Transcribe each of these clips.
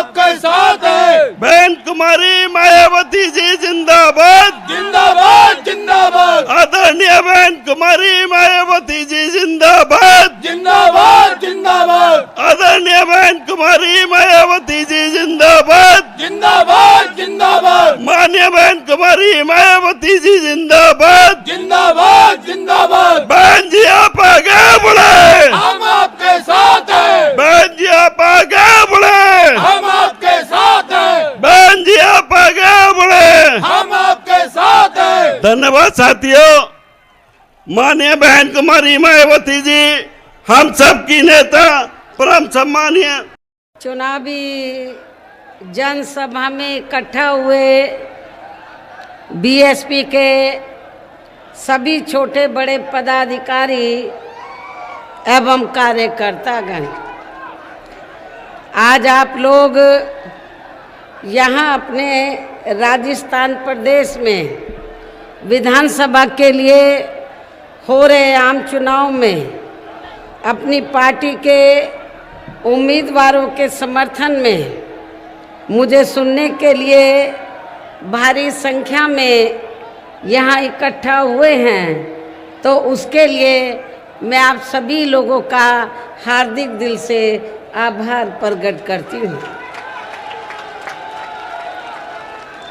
आपके साथ है। बहन कुमारी मायावती जी जिंदाबाद जिंदाबाद जिंदाबाद आदरणीय बहन कुमारी मायावती जी जिंदाबाद जिंदाबाद जिंदाबाद आदरणीय बहन कुमारी मायावती जी जिंदाबाद जिंदाबाद जिंदाबाद माननीय बहन कुमारी मायावती जी जिंदाबाद जिंदाबाद जिंदाबाद। बहन जी आप आगे बढ़े, हम आपके साथ हैं। बहन जी आप आगे बढ़े, हम आपके साथ हैं। बहन जी आप आगे बढ़े, हम आपके साथ हैं। धन्यवाद साथियों। माननीय बहन कुमारी मायावती जी हम सबकी नेता परम सम्मानीय। चुनावी जनसभा में इकट्ठा हुए बीएसपी के सभी छोटे बड़े पदाधिकारी एवं कार्यकर्तागण, आज आप लोग यहाँ अपने राजस्थान प्रदेश में विधानसभा के लिए हो रहे आम चुनाव में अपनी पार्टी के उम्मीदवारों के समर्थन में मुझे सुनने के लिए भारी संख्या में यहाँ इकट्ठा हुए हैं, तो उसके लिए मैं आप सभी लोगों का हार्दिक दिल से आभार प्रकट करती हूँ।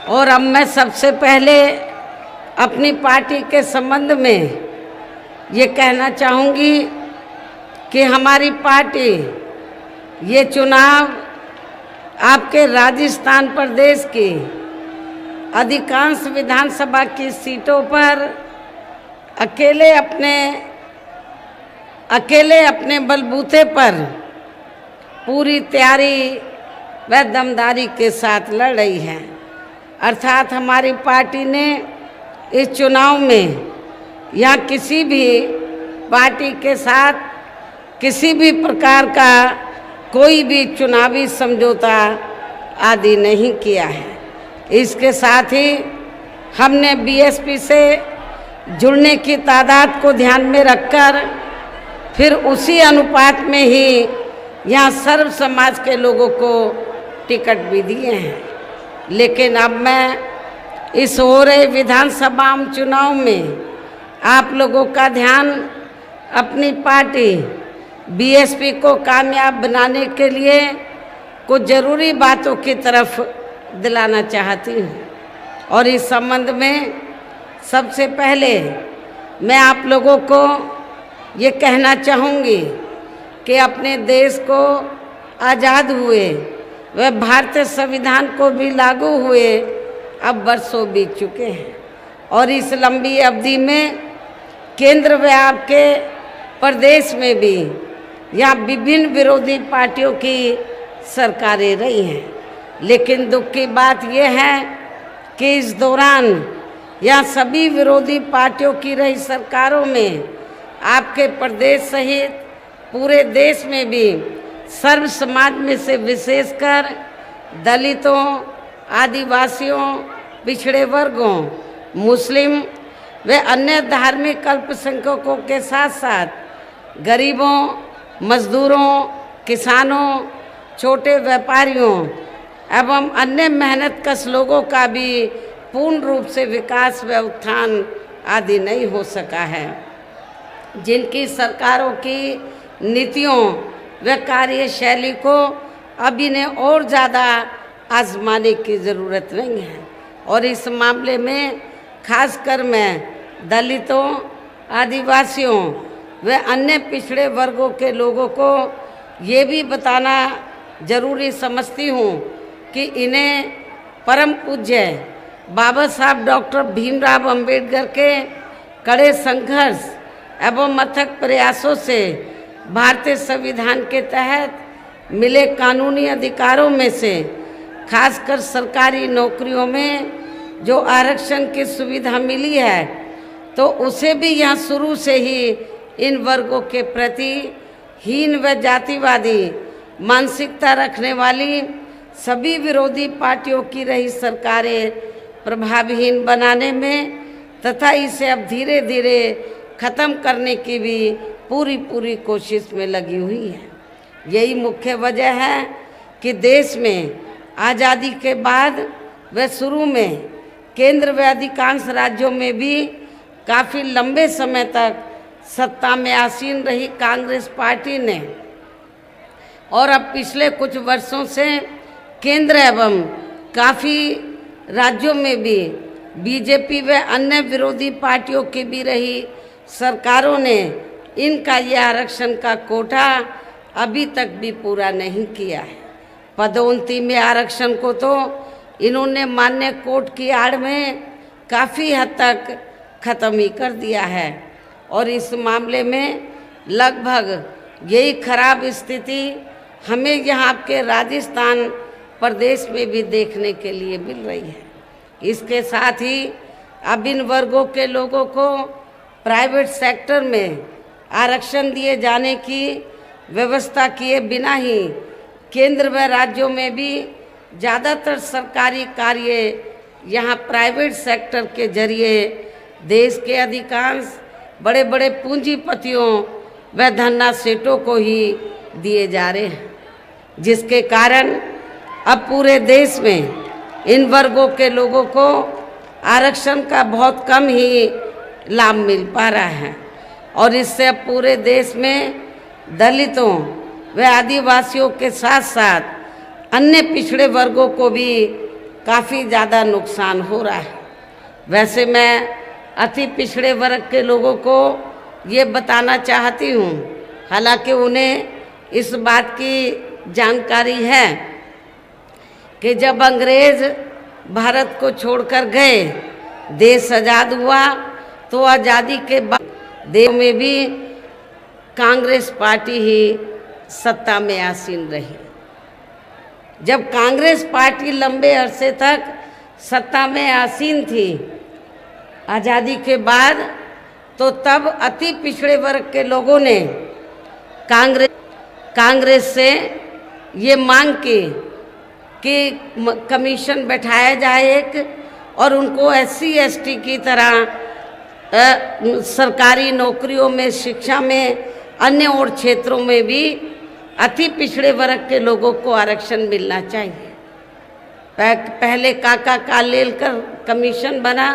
और अब मैं सबसे पहले अपनी पार्टी के संबंध में ये कहना चाहूँगी कि हमारी पार्टी ये चुनाव आपके राजस्थान प्रदेश की अधिकांश विधानसभा की सीटों पर अकेले अपने बलबूते पर पूरी तैयारी व दमदारी के साथ लड़ रही है। अर्थात हमारी पार्टी ने इस चुनाव में यहाँ किसी भी पार्टी के साथ किसी भी प्रकार का कोई भी चुनावी समझौता आदि नहीं किया है। इसके साथ ही हमने बीएसपी से जुड़ने की तादाद को ध्यान में रखकर फिर उसी अनुपात में ही यहाँ सर्व समाज के लोगों को टिकट भी दिए हैं। लेकिन अब मैं इस हो रहे विधानसभा चुनाव में आप लोगों का ध्यान अपनी पार्टी बीएसपी को कामयाब बनाने के लिए कुछ ज़रूरी बातों की तरफ दिलाना चाहती हूँ। और इस संबंध में सबसे पहले मैं आप लोगों को ये कहना चाहूँगी कि अपने देश को आज़ाद हुए व भारतीय संविधान को भी लागू हुए अब वर्षों बीत चुके हैं, और इस लंबी अवधि में केंद्र व आपके प्रदेश में भी यहाँ विभिन्न विरोधी पार्टियों की सरकारें रही हैं। लेकिन दुख की बात यह है कि इस दौरान यहाँ सभी विरोधी पार्टियों की रही सरकारों में आपके प्रदेश सहित पूरे देश में भी सर्व समाज में से विशेषकर दलितों, आदिवासियों, पिछड़े वर्गों, मुस्लिम व अन्य धार्मिक अल्पसंख्यकों के साथ साथ गरीबों, मजदूरों, किसानों, छोटे व्यापारियों एवं अन्य मेहनतकश लोगों का भी पूर्ण रूप से विकास व उत्थान आदि नहीं हो सका है। जिनकी सरकारों की नीतियों व कार्यशैली को अब इन्हें और ज़्यादा आजमाने की ज़रूरत नहीं है। और इस मामले में खासकर मैं दलितों, आदिवासियों व अन्य पिछड़े वर्गों के लोगों को ये भी बताना ज़रूरी समझती हूँ कि इन्हें परम पूज्य बाबा साहब डॉक्टर भीमराव अंबेडकर के कड़े संघर्ष एवं अथक प्रयासों से भारतीय संविधान के तहत मिले कानूनी अधिकारों में से खासकर सरकारी नौकरियों में जो आरक्षण की सुविधा मिली है, तो उसे भी यहाँ शुरू से ही इन वर्गों के प्रति हीन व जातिवादी मानसिकता रखने वाली सभी विरोधी पार्टियों की रही सरकारें प्रभावहीन बनाने में तथा इसे अब धीरे धीरे ख़त्म करने की भी पूरी कोशिश में लगी हुई है। यही मुख्य वजह है कि देश में आज़ादी के बाद व शुरू में केंद्र व अधिकांश राज्यों में भी काफ़ी लंबे समय तक सत्ता में आसीन रही कांग्रेस पार्टी ने, और अब पिछले कुछ वर्षों से केंद्र एवं काफ़ी राज्यों में भी बीजेपी व अन्य विरोधी पार्टियों की भी रही सरकारों ने इनका यह आरक्षण का कोटा अभी तक भी पूरा नहीं किया है। पदोन्नति में आरक्षण को तो इन्होंने मान्य कोर्ट की आड़ में काफ़ी हद तक ख़त्म ही कर दिया है, और इस मामले में लगभग यही खराब स्थिति हमें यहाँ के राजस्थान प्रदेश में भी देखने के लिए मिल रही है। इसके साथ ही अब इन वर्गों के लोगों को प्राइवेट सेक्टर में आरक्षण दिए जाने की व्यवस्था किए बिना ही केंद्र व राज्यों में भी ज़्यादातर सरकारी कार्य यहाँ प्राइवेट सेक्टर के जरिए देश के अधिकांश बड़े बड़े पूंजीपतियों व धन्ना सेठों को ही दिए जा रहे हैं, जिसके कारण अब पूरे देश में इन वर्गों के लोगों को आरक्षण का बहुत कम ही लाभ मिल पा रहा है, और इससे अब पूरे देश में दलितों व आदिवासियों के साथ साथ अन्य पिछड़े वर्गों को भी काफ़ी ज़्यादा नुकसान हो रहा है। वैसे मैं अति पिछड़े वर्ग के लोगों को ये बताना चाहती हूँ, हालांकि उन्हें इस बात की जानकारी है कि जब अंग्रेज भारत को छोड़कर गए, देश आज़ाद हुआ, तो आज़ादी के बाद देश में भी कांग्रेस पार्टी ही सत्ता में आसीन रही। जब कांग्रेस पार्टी लंबे अरसे तक सत्ता में आसीन थी आज़ादी के बाद, तो तब अति पिछड़े वर्ग के लोगों ने कांग्रेस से ये मांग की कि कमीशन बैठाया जाए एक, और उनको SC ST की तरह सरकारी नौकरियों में, शिक्षा में, अन्य और क्षेत्रों में भी अति पिछड़े वर्ग के लोगों को आरक्षण मिलना चाहिए। पहले काका कालेलकर कमीशन बना,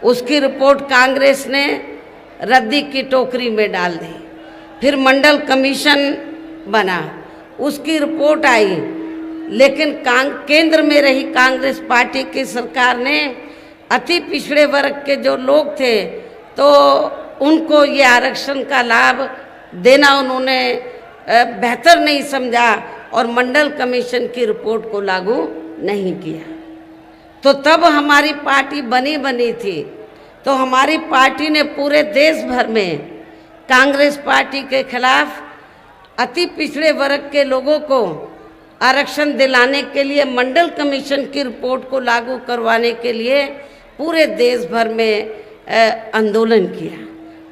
उसकी रिपोर्ट कांग्रेस ने रद्दी की टोकरी में डाल दी। फिर मंडल कमीशन बना, उसकी रिपोर्ट आई, लेकिन केंद्र में रही कांग्रेस पार्टी की सरकार ने अति पिछड़े वर्ग के जो लोग थे तो उनको ये आरक्षण का लाभ देना उन्होंने बेहतर नहीं समझा, और मंडल कमीशन की रिपोर्ट को लागू नहीं किया। तो तब हमारी पार्टी बनी थी, तो हमारी पार्टी ने पूरे देश भर में कांग्रेस पार्टी के खिलाफ अति पिछड़े वर्ग के लोगों को आरक्षण दिलाने के लिए, मंडल कमीशन की रिपोर्ट को लागू करवाने के लिए पूरे देश भर में आंदोलन किया,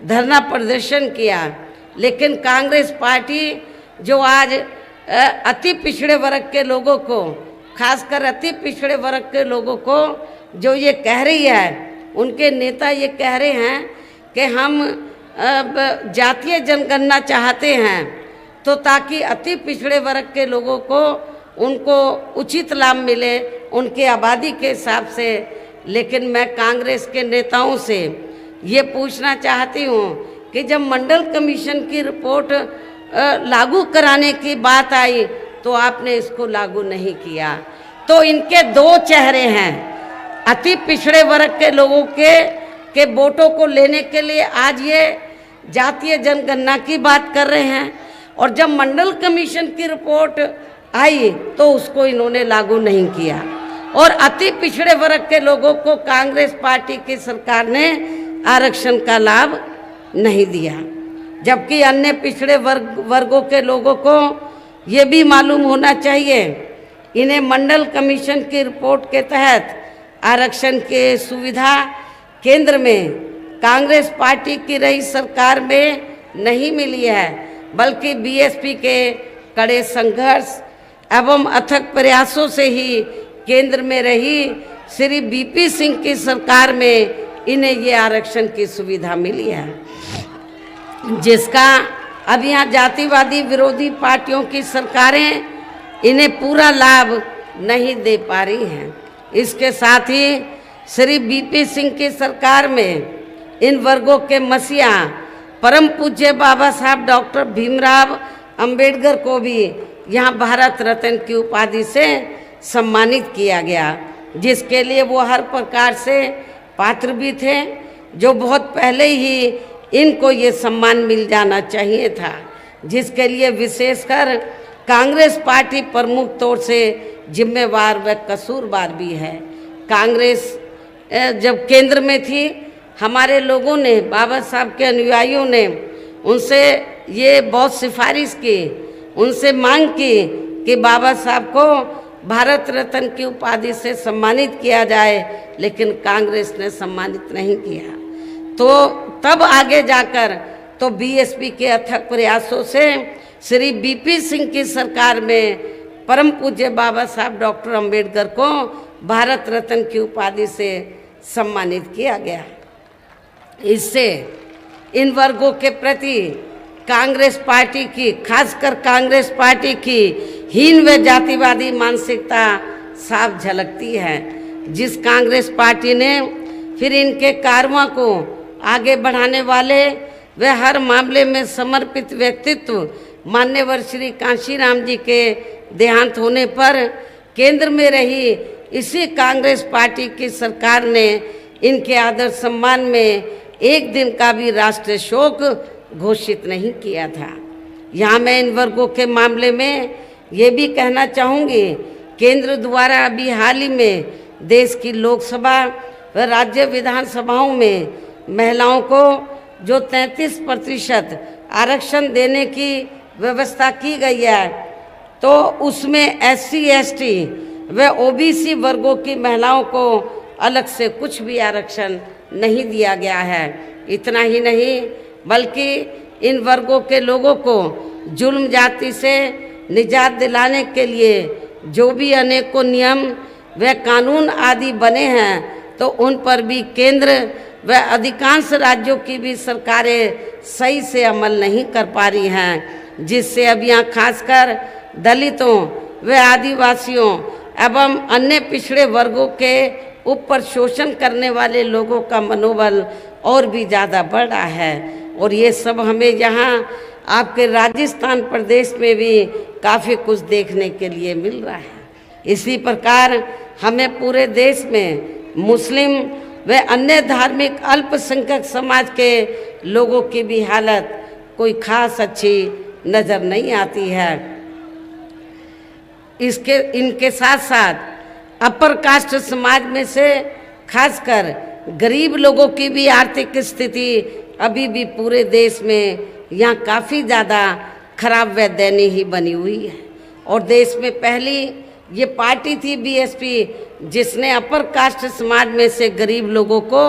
धरना प्रदर्शन किया। लेकिन कांग्रेस पार्टी जो आज अति पिछड़े वर्ग के लोगों को, खासकर अति पिछड़े वर्ग के लोगों को जो ये कह रही है, उनके नेता ये कह रहे हैं कि हम जातीय जनगणना चाहते हैं, तो ताकि अति पिछड़े वर्ग के लोगों को उनको उचित लाभ मिले उनके आबादी के हिसाब से। लेकिन मैं कांग्रेस के नेताओं से ये पूछना चाहती हूँ कि जब मंडल कमीशन की रिपोर्ट लागू कराने की बात आई तो आपने इसको लागू नहीं किया। तो इनके दो चेहरे हैं, अति पिछड़े वर्ग के लोगों के वोटों को लेने के लिए आज ये जातीय जनगणना की बात कर रहे हैं, और जब मंडल कमीशन की रिपोर्ट आई तो उसको इन्होंने लागू नहीं किया, और अति पिछड़े वर्ग के लोगों को कांग्रेस पार्टी की सरकार ने आरक्षण का लाभ नहीं दिया। जबकि अन्य पिछड़े वर्गों के लोगों को ये भी मालूम होना चाहिए, इन्हें मंडल कमीशन की रिपोर्ट के तहत आरक्षण की सुविधा केंद्र में कांग्रेस पार्टी की रही सरकार में नहीं मिली है, बल्कि BSP के कड़े संघर्ष एवं अथक प्रयासों से ही केंद्र में रही श्री BP सिंह की सरकार में इन्हें ये आरक्षण की सुविधा मिली है, जिसका अब यहाँ जातिवादी विरोधी पार्टियों की सरकारें इन्हें पूरा लाभ नहीं दे पा रही हैं। इसके साथ ही श्री बीपी सिंह की सरकार में इन वर्गों के मसीहा परम पूज्य बाबा साहब डॉक्टर भीमराव अंबेडकर को भी यहाँ भारत रत्न की उपाधि से सम्मानित किया गया, जिसके लिए वो हर प्रकार से पात्र भी थे, जो बहुत पहले ही इनको ये सम्मान मिल जाना चाहिए था, जिसके लिए विशेषकर कांग्रेस पार्टी प्रमुख तौर से जिम्मेवार व कसूरवार भी है। कांग्रेस जब केंद्र में थी, हमारे लोगों ने, बाबा साहब के अनुयायियों ने उनसे ये बहुत सिफारिश की, उनसे मांग की कि बाबा साहब को भारत रत्न की उपाधि से सम्मानित किया जाए, लेकिन कांग्रेस ने सम्मानित नहीं किया। तो तब आगे जाकर तो बीएसपी के अथक प्रयासों से श्री बीपी सिंह की सरकार में परम पूज्य बाबा साहब डॉक्टर अंबेडकर को भारत रत्न की उपाधि से सम्मानित किया गया। इससे इन वर्गों के प्रति कांग्रेस पार्टी की, खासकर कांग्रेस पार्टी की हीन व जातिवादी मानसिकता साफ झलकती है, जिस कांग्रेस पार्टी ने फिर इनके कारवां को आगे बढ़ाने वाले व हर मामले में समर्पित व्यक्तित्व मान्यवर श्री कांशीराम जी के देहांत होने पर केंद्र में रही इसी कांग्रेस पार्टी की सरकार ने इनके आदर सम्मान में एक दिन का भी राष्ट्रीय शोक घोषित नहीं किया था। यहाँ मैं इन वर्गों के मामले में ये भी कहना चाहूँगी, केंद्र द्वारा अभी हाल ही में देश की लोकसभा व राज्य विधानसभाओं में महिलाओं को जो 33% आरक्षण देने की व्यवस्था की गई है, तो उसमें SC ST व OBC वर्गों की महिलाओं को अलग से कुछ भी आरक्षण नहीं दिया गया है। इतना ही नहीं, बल्कि इन वर्गों के लोगों को जुल्म जाति से निजात दिलाने के लिए जो भी अनेकों नियम व कानून आदि बने हैं, तो उन पर भी केंद्र व अधिकांश राज्यों की भी सरकारें सही से अमल नहीं कर पा रही हैं, जिससे अब यहाँ खासकर दलितों व आदिवासियों एवं अन्य पिछड़े वर्गों के ऊपर शोषण करने वाले लोगों का मनोबल और भी ज़्यादा बढ़ रहा है। और ये सब हमें यहाँ आपके राजस्थान प्रदेश में भी काफ़ी कुछ देखने के लिए मिल रहा है। इसी प्रकार हमें पूरे देश में मुस्लिम व अन्य धार्मिक अल्पसंख्यक समाज के लोगों की भी हालत कोई खास अच्छी नज़र नहीं आती है। इनके साथ साथ अपर कास्ट समाज में से खासकर गरीब लोगों की भी आर्थिक स्थिति अभी भी पूरे देश में यहाँ काफ़ी ज़्यादा खराब व दयनीय ही बनी हुई है। और देश में पहली ये पार्टी थी बीएसपी, जिसने अपर कास्ट समाज में से गरीब लोगों को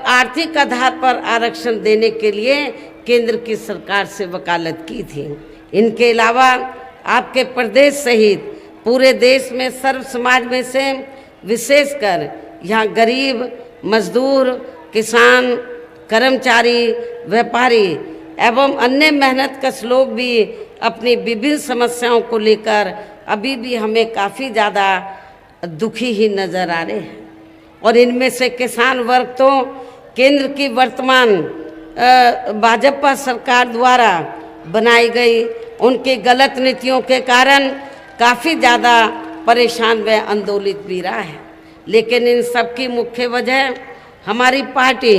आर्थिक आधार पर आरक्षण देने के लिए केंद्र की सरकार से वकालत की थी। इनके अलावा आपके प्रदेश सहित पूरे देश में सर्व समाज में से विशेषकर यहाँ गरीब, मजदूर, किसान, कर्मचारी, व्यापारी एवं अन्य मेहनतकश लोग भी अपनी विभिन्न समस्याओं को लेकर अभी भी हमें काफ़ी ज़्यादा दुखी ही नज़र आ रहे हैं। और इनमें से किसान वर्ग तो केंद्र की वर्तमान भाजपा सरकार द्वारा बनाई गई उनकी गलत नीतियों के कारण काफ़ी ज़्यादा परेशान व आंदोलित भी रहा है। लेकिन इन सब की मुख्य वजह हमारी पार्टी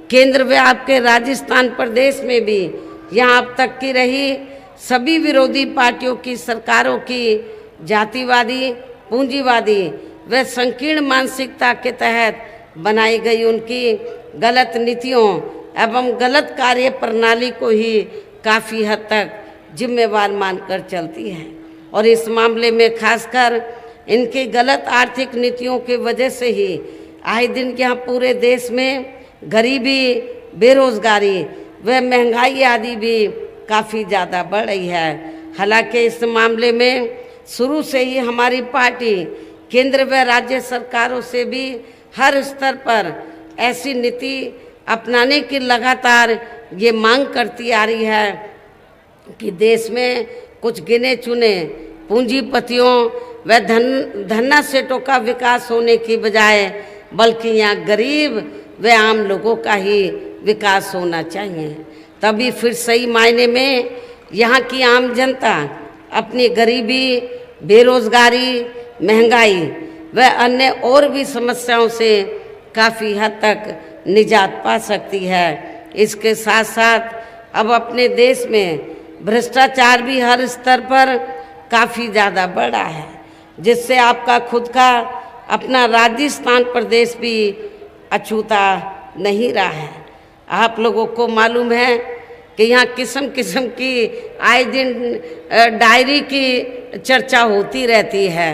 केंद्र व आपके राजस्थान प्रदेश में भी यहाँ अब तक की रही सभी विरोधी पार्टियों की सरकारों की जातिवादी, पूंजीवादी व संकीर्ण मानसिकता के तहत बनाई गई उनकी गलत नीतियों एवं गलत कार्य प्रणाली को ही काफ़ी हद तक जिम्मेवार मानकर चलती है। और इस मामले में खासकर इनकी गलत आर्थिक नीतियों की वजह से ही आए दिन यहाँ पूरे देश में गरीबी, बेरोजगारी व महंगाई आदि भी काफ़ी ज़्यादा बढ़ रही है। हालांकि इस मामले में शुरू से ही हमारी पार्टी केंद्र व राज्य सरकारों से भी हर स्तर पर ऐसी नीति अपनाने की लगातार ये मांग करती आ रही है कि देश में कुछ गिने चुने पूंजीपतियों व धन्ना सेठों का विकास होने की बजाय बल्कि यहाँ गरीब व आम लोगों का ही विकास होना चाहिए। तभी फिर सही मायने में यहाँ की आम जनता अपनी गरीबी, बेरोजगारी, महंगाई व अन्य और भी समस्याओं से काफ़ी हद तक निजात पा सकती है। इसके साथ साथ अब अपने देश में भ्रष्टाचार भी हर स्तर पर काफ़ी ज़्यादा बढ़ा है, जिससे आपका खुद का अपना राजस्थान प्रदेश भी अछूता नहीं रहा है। आप लोगों को मालूम है कि यहाँ किस्म किस्म की आए दिन डायरी की चर्चा होती रहती है।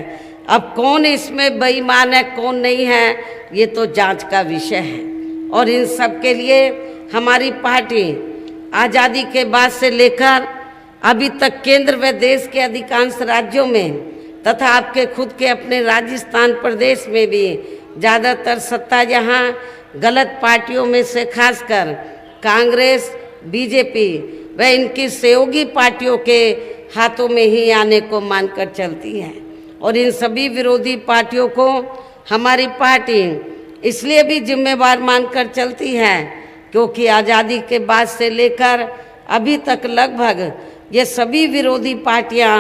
अब कौन इसमें बेईमान है, कौन नहीं है, ये तो जांच का विषय है। और इन सब के लिए हमारी पार्टी आज़ादी के बाद से लेकर अभी तक केंद्र व देश के अधिकांश राज्यों में तथा आपके खुद के अपने राजस्थान प्रदेश में भी ज़्यादातर सत्ता यहाँ गलत पार्टियों में से खासकर कांग्रेस, बीजेपी व इनकी सहयोगी पार्टियों के हाथों में ही आने को मानकर चलती है। और इन सभी विरोधी पार्टियों को हमारी पार्टी इसलिए भी जिम्मेवार मानकर चलती है क्योंकि आज़ादी के बाद से लेकर अभी तक लगभग ये सभी विरोधी पार्टियां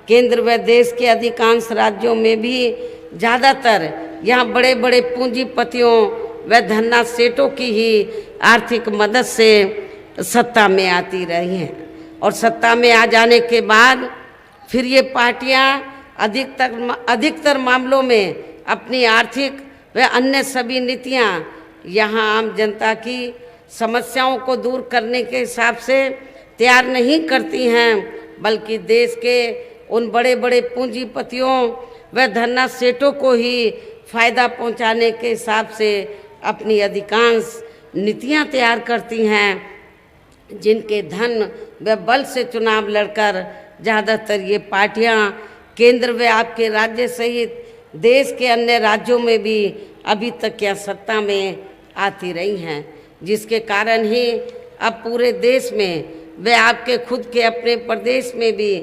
केंद्र व देश के अधिकांश राज्यों में भी ज़्यादातर यहाँ बड़े बड़े पूंजीपतियों व धन्ना सेठों की ही आर्थिक मदद से सत्ता में आती रही हैं। और सत्ता में आ जाने के बाद फिर ये पार्टियां अधिकतर मामलों में अपनी आर्थिक व अन्य सभी नीतियां यहाँ आम जनता की समस्याओं को दूर करने के हिसाब से तैयार नहीं करती हैं, बल्कि देश के उन बड़े बड़े पूंजीपतियों व धन्ना सेठों को ही फायदा पहुंचाने के हिसाब से अपनी अधिकांश नीतियां तैयार करती हैं, जिनके धन व बल से चुनाव लड़कर ज़्यादातर ये पार्टियां केंद्र व आपके राज्य सहित देश के अन्य राज्यों में भी अभी तक क्या सत्ता में आती रही हैं, जिसके कारण ही अब पूरे देश में व आपके खुद के अपने प्रदेश में भी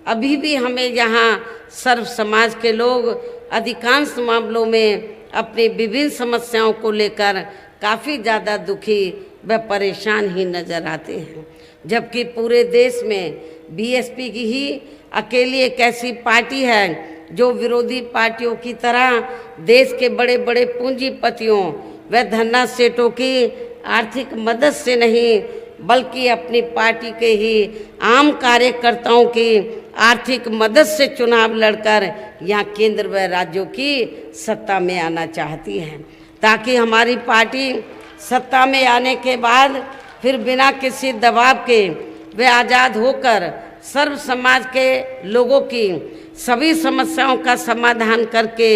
अभी भी हमें यहाँ सर्व समाज के लोग अधिकांश मामलों में अपनी विभिन्न समस्याओं को लेकर काफ़ी ज़्यादा दुखी व परेशान ही नज़र आते हैं। जबकि पूरे देश में बीएसपी की ही अकेली एक ऐसी पार्टी है जो विरोधी पार्टियों की तरह देश के बड़े बड़े पूंजीपतियों व धन्ना सेठों की आर्थिक मदद से नहीं बल्कि अपनी पार्टी के ही आम कार्यकर्ताओं की आर्थिक मदद से चुनाव लड़कर यहाँ केंद्र व राज्यों की सत्ता में आना चाहती है, ताकि हमारी पार्टी सत्ता में आने के बाद फिर बिना किसी दबाव के वे आज़ाद होकर सर्व समाज के लोगों की सभी समस्याओं का समाधान करके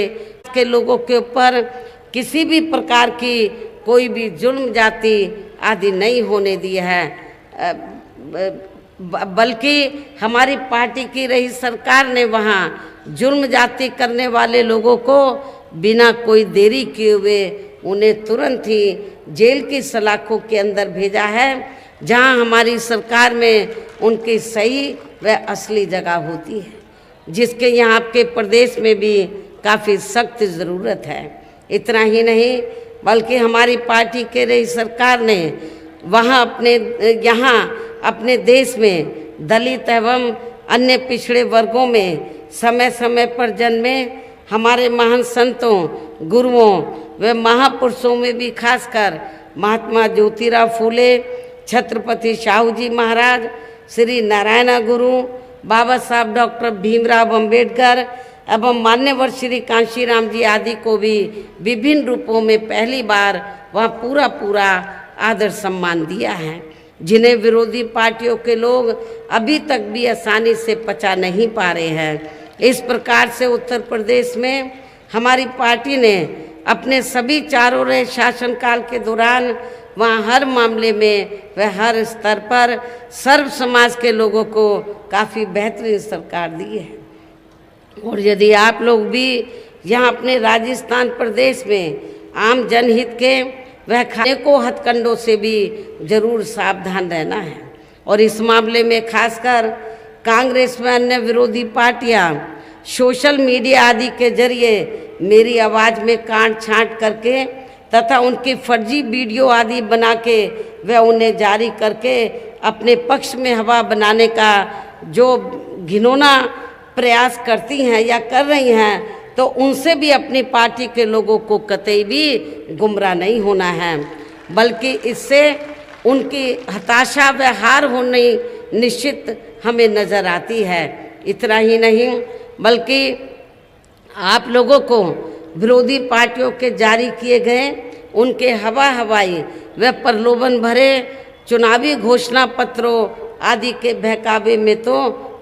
के लोगों के ऊपर किसी भी प्रकार की कोई भी जुल्म जाति आदि नहीं होने दी है, बल्कि हमारी पार्टी की रही सरकार ने वहाँ जुल्म जाति करने वाले लोगों को बिना कोई देरी किए हुए उन्हें तुरंत ही जेल की सलाखों के अंदर भेजा है, जहाँ हमारी सरकार में उनकी सही व असली जगह होती है, जिसके यहाँ आपके प्रदेश में भी काफ़ी सख्त ज़रूरत है। इतना ही नहीं बल्कि हमारी पार्टी के रही सरकार ने वहाँ अपने देश में दलित एवं अन्य पिछड़े वर्गों में समय समय पर जन्मे हमारे महान संतों, गुरुओं व महापुरुषों में भी खासकर महात्मा ज्योतिराव फूले, छत्रपति शाहू जी महाराज, श्री नारायण गुरु, बाबा साहब डॉक्टर भीमराव अंबेडकर एवं मान्यवर श्री कांशीराम जी आदि को भी विभिन्न रूपों में पहली बार वहाँ पूरा आदर सम्मान दिया है, जिन्हें विरोधी पार्टियों के लोग अभी तक भी आसानी से पचा नहीं पा रहे हैं। इस प्रकार से उत्तर प्रदेश में हमारी पार्टी ने अपने सभी चारों रहे शासनकाल के दौरान वहाँ हर मामले में व हर स्तर पर सर्व समाज के लोगों को काफ़ी बेहतरीन सरकार दी है। और यदि आप लोग भी यहाँ अपने राजस्थान प्रदेश में आम जनहित के वह खाने को हथकंडों से भी जरूर सावधान रहना है। और इस मामले में खासकर कांग्रेस व अन्य विरोधी पार्टियां सोशल मीडिया आदि के जरिए मेरी आवाज़ में काट छांट करके तथा उनकी फर्जी वीडियो आदि बना के व उन्हें जारी करके अपने पक्ष में हवा बनाने का जो घिनौना प्रयास करती हैं या कर रही हैं, तो उनसे भी अपनी पार्टी के लोगों को कतई भी गुमराह नहीं होना है, बल्कि इससे उनकी हताशा व हार होनी निश्चित हमें नज़र आती है। इतना ही नहीं बल्कि आप लोगों को विरोधी पार्टियों के जारी किए गए उनके हवाई व प्रलोभन भरे चुनावी घोषणा पत्रों आदि के बहकावे में तो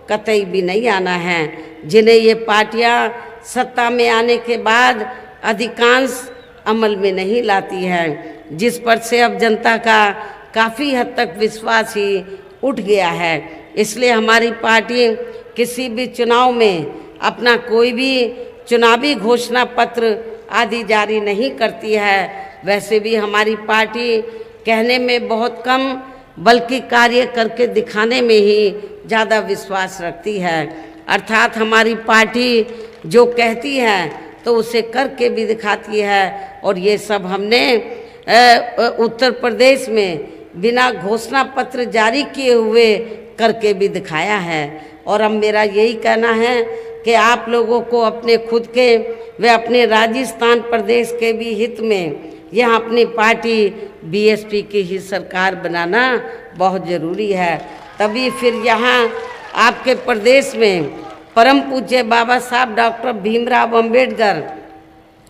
कतई भी नहीं आना है, जिन्हें ये पार्टियां सत्ता में आने के बाद अधिकांश अमल में नहीं लाती हैं, जिस पर से अब जनता का काफ़ी हद तक विश्वास ही उठ गया है। इसलिए हमारी पार्टी किसी भी चुनाव में अपना कोई भी चुनावी घोषणा पत्र आदि जारी नहीं करती है। वैसे भी हमारी पार्टी कहने में बहुत कम बल्कि कार्य करके दिखाने में ही ज़्यादा विश्वास रखती है। अर्थात हमारी पार्टी जो कहती है तो उसे करके भी दिखाती है, और ये सब हमने उत्तर प्रदेश में बिना घोषणा पत्र जारी किए हुए करके भी दिखाया है। और अब मेरा यही कहना है कि आप लोगों को अपने खुद के व अपने राजस्थान प्रदेश के भी हित में यह अपनी पार्टी बीएसपी की ही सरकार बनाना बहुत ज़रूरी है। तभी फिर यहाँ आपके प्रदेश में परम पूज्य बाबा साहब डॉक्टर भीमराव अंबेडकर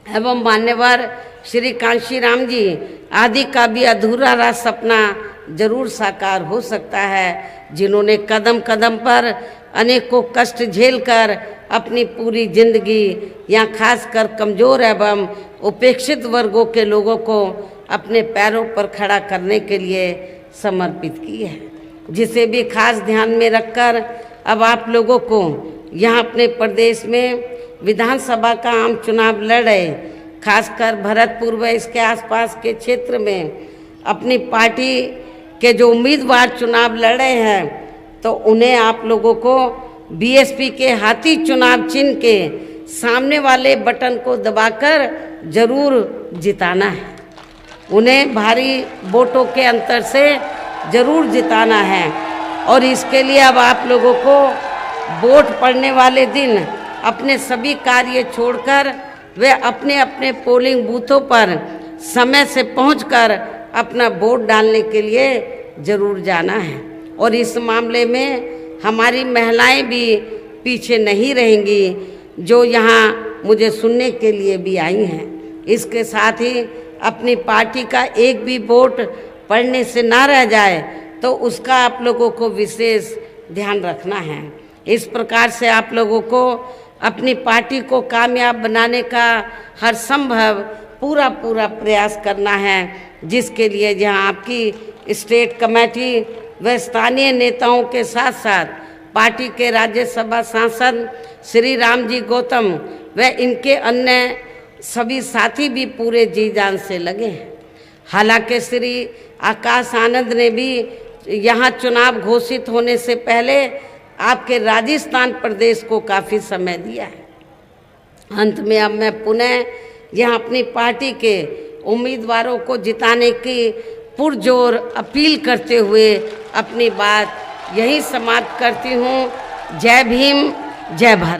एवं मान्यवर श्री कांशीराम जी आदि का भी अधूरा रहा सपना जरूर साकार हो सकता है, जिन्होंने कदम कदम पर अनेकों कष्ट झेलकर अपनी पूरी जिंदगी यहाँ खासकर कमज़ोर एवं उपेक्षित वर्गों के लोगों को अपने पैरों पर खड़ा करने के लिए समर्पित की है, जिसे भी खास ध्यान में रखकर अब आप लोगों को यहाँ अपने प्रदेश में विधानसभा का आम चुनाव लड़ रहे, खासकर भरतपुर व इसके आसपास के क्षेत्र में अपनी पार्टी के जो उम्मीदवार चुनाव लड़ रहे हैं, तो उन्हें आप लोगों को बीएसपी के हाथी चुनाव चिन्ह के सामने वाले बटन को दबाकर जरूर जिताना है। उन्हें भारी वोटों के अंतर से जरूर जिताना है, और इसके लिए अब आप लोगों को वोट पड़ने वाले दिन अपने सभी कार्य छोड़कर वे अपने अपने पोलिंग बूथों पर समय से पहुंचकर अपना वोट डालने के लिए ज़रूर जाना है। और इस मामले में हमारी महिलाएं भी पीछे नहीं रहेंगी, जो यहाँ मुझे सुनने के लिए भी आई हैं। इसके साथ ही अपनी पार्टी का एक भी वोट पड़ने से ना रह जाए, तो उसका आप लोगों को विशेष ध्यान रखना है। इस प्रकार से आप लोगों को अपनी पार्टी को कामयाब बनाने का हर संभव पूरा प्रयास करना है, जिसके लिए जहां आपकी स्टेट कमेटी व स्थानीय नेताओं के साथ साथ पार्टी के राज्यसभा सांसद श्री राम जी गौतम व इनके अन्य सभी साथी भी पूरे जी जान से लगे हैं। हालांकि श्री आकाश आनंद ने भी यहाँ चुनाव घोषित होने से पहले आपके राजस्थान प्रदेश को काफ़ी समय दिया है। अंत में अब मैं पुनः यहाँ अपनी पार्टी के उम्मीदवारों को जिताने की पुरजोर अपील करते हुए अपनी बात यही समाप्त करती हूँ। जय भीम, जय भारत।